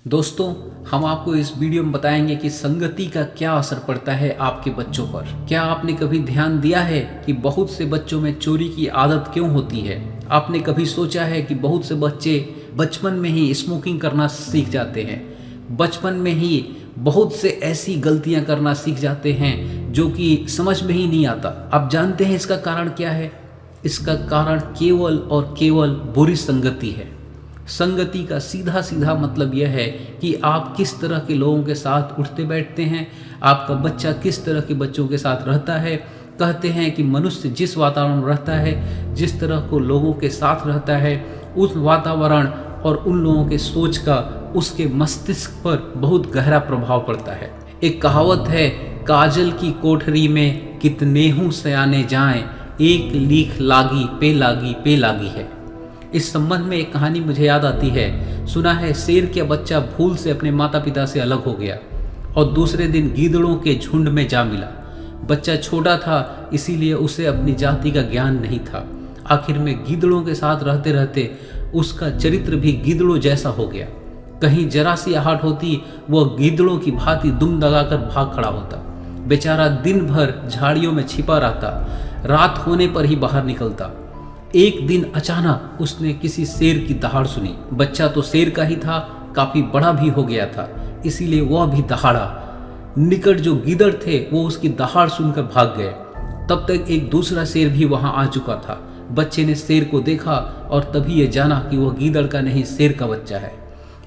दोस्तों, हम आपको इस वीडियो में बताएंगे कि संगति का क्या असर पड़ता है आपके बच्चों पर। क्या आपने कभी ध्यान दिया है कि बहुत से बच्चों में चोरी की आदत क्यों होती है? आपने कभी सोचा है कि बहुत से बच्चे बचपन में ही स्मोकिंग करना सीख जाते हैं, बचपन में ही बहुत से ऐसी गलतियां करना सीख जाते हैं जो कि समझ में ही नहीं आता। आप जानते हैं इसका कारण क्या है? इसका कारण केवल और केवल बुरी संगति है। संगति का सीधा सीधा मतलब यह है कि आप किस तरह के लोगों के साथ उठते बैठते हैं, आपका बच्चा किस तरह के बच्चों के साथ रहता है। कहते हैं कि मनुष्य जिस वातावरण में रहता है, जिस तरह को लोगों के साथ रहता है, उस वातावरण और उन लोगों के सोच का उसके मस्तिष्क पर बहुत गहरा प्रभाव पड़ता है। एक कहावत है, काजल की कोठरी में कितने हूँ सयाने जाएं, एक लीख लागी पे लागी है। इस संबंध में एक कहानी मुझे याद आती है। सुना है शेर का बच्चा भूल से अपने माता पिता से अलग हो गया और दूसरे दिन गीदड़ों के झुंड में जा मिला। बच्चा छोटा था, इसीलिए उसे अपनी जाति का ज्ञान नहीं था। आखिर में गीदड़ों के साथ रहते रहते उसका चरित्र भी गीदड़ों जैसा हो गया। कहीं जरा सी आहट होती, वह गीदड़ों की भांति दुम दगाकर भाग खड़ा होता। बेचारा दिन भर झाड़ियों में छिपा रहता, रात होने पर ही बाहर निकलता। एक दिन अचानक उसने किसी शेर की दहाड़ सुनी। बच्चा तो शेर का ही था, काफी बड़ा भी हो गया था, इसीलिए वह भी दहाड़ा। निकट जो गीदड़ थे वो उसकी दहाड़ सुनकर भाग गए। तब तक एक दूसरा शेर भी वहां आ चुका था। बच्चे ने शेर को देखा और तभी ये जाना कि वह गीदड़ का नहीं, शेर का बच्चा है।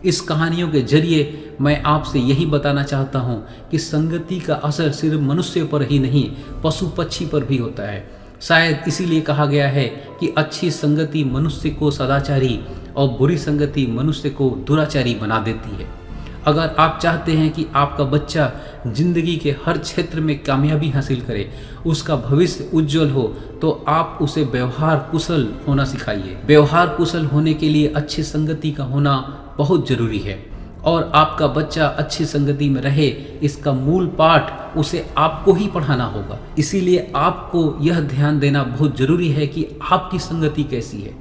इस कहानियों के जरिए मैं आपसे यही बताना चाहता हूँ कि संगति का असर सिर्फ मनुष्य पर ही नहीं, पशु पक्षी पर भी होता है। शायद इसीलिए कहा गया है कि अच्छी संगति मनुष्य को सदाचारी और बुरी संगति मनुष्य को दुराचारी बना देती है। अगर आप चाहते हैं कि आपका बच्चा जिंदगी के हर क्षेत्र में कामयाबी हासिल करे, उसका भविष्य उज्जवल हो, तो आप उसे व्यवहार कुशल होना सिखाइए। व्यवहार कुशल होने के लिए अच्छी संगति का होना बहुत जरूरी है और आपका बच्चा अच्छी संगति में रहे, इसका मूल पाठ उसे आपको ही पढ़ाना होगा। इसीलिए आपको यह ध्यान देना बहुत जरूरी है कि आपकी संगति कैसी है।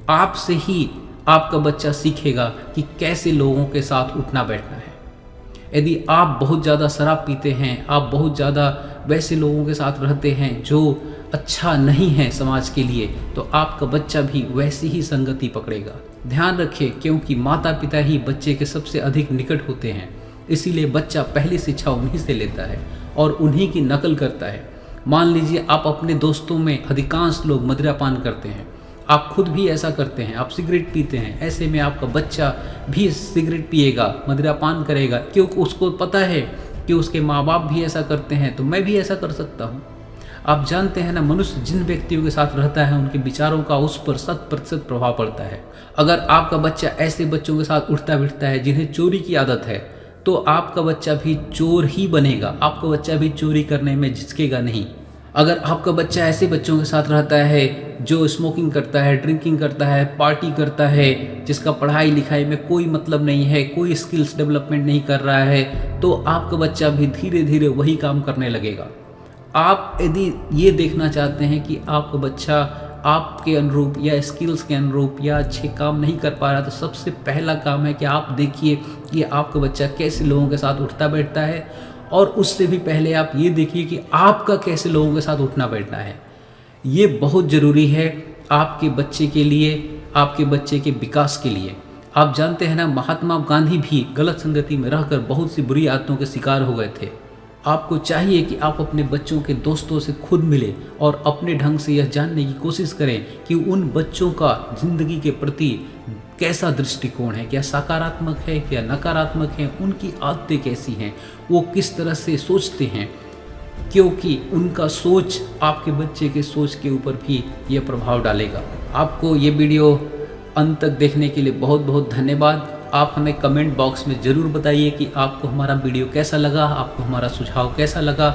आपसे ही आपका बच्चा सीखेगा कि कैसे लोगों के साथ उठना बैठना है। यदि आप बहुत ज़्यादा शराब पीते हैं, आप बहुत ज़्यादा वैसे लोगों के साथ रहते हैं जो अच्छा नहीं है समाज के लिए, तो आपका बच्चा भी वैसी ही संगति पकड़ेगा। ध्यान रखिए, क्योंकि माता पिता ही बच्चे के सबसे अधिक निकट होते हैं, इसीलिए बच्चा पहली शिक्षा उन्हीं से लेता है और उन्हीं की नकल करता है। मान लीजिए आप अपने दोस्तों में अधिकांश लोग मदिरापान करते हैं, आप खुद भी ऐसा करते हैं, आप सिगरेट पीते हैं, ऐसे में आपका बच्चा भी सिगरेट पिएगा, मदिरापान करेगा, क्योंकि उसको पता है कि उसके माँ बाप भी ऐसा करते हैं तो मैं भी ऐसा कर सकता हूँ। आप जानते हैं ना, मनुष्य जिन व्यक्तियों के साथ रहता है उनके विचारों का उस पर 100% प्रभाव पड़ता है। अगर आपका बच्चा ऐसे बच्चों के साथ उठता बैठता है जिन्हें चोरी की आदत है, तो आपका बच्चा भी चोर ही बनेगा, आपका बच्चा भी चोरी करने में झिझकेगा नहीं। अगर आपका बच्चा ऐसे बच्चों के साथ रहता है जो स्मोकिंग करता है, ड्रिंकिंग करता है, पार्टी करता है, जिसका पढ़ाई लिखाई में कोई मतलब नहीं है, कोई स्किल्स डेवलपमेंट नहीं कर रहा है, तो आपका बच्चा भी धीरे धीरे वही काम करने लगेगा। आप यदि ये देखना चाहते हैं कि आपका बच्चा आपके अनुरूप या स्किल्स के अनुरूप या अच्छे काम नहीं कर पा रहा, तो सबसे पहला काम है कि आप देखिए कि आपका बच्चा कैसे लोगों के साथ उठता बैठता है, और उससे भी पहले आप ये देखिए कि आपका कैसे लोगों के साथ उठना बैठना है। ये बहुत ज़रूरी है आपके बच्चे के लिए, आपके बच्चे के विकास के लिए। आप जानते हैं ना, महात्मा गांधी भी गलत संगति में रहकर बहुत सी बुरी आदतों के शिकार हो गए थे। आपको चाहिए कि आप अपने बच्चों के दोस्तों से खुद मिलें और अपने ढंग से यह जानने की कोशिश करें कि उन बच्चों का जिंदगी के प्रति कैसा दृष्टिकोण है, क्या सकारात्मक है, क्या नकारात्मक है, उनकी आदतें कैसी हैं, वो किस तरह से सोचते हैं, क्योंकि उनका सोच आपके बच्चे के सोच के ऊपर भी यह प्रभाव डालेगा। आपको ये वीडियो अंत तक देखने के लिए बहुत बहुत धन्यवाद। आप हमें कमेंट बॉक्स में ज़रूर बताइए कि आपको हमारा वीडियो कैसा लगा, आपको हमारा सुझाव कैसा लगा।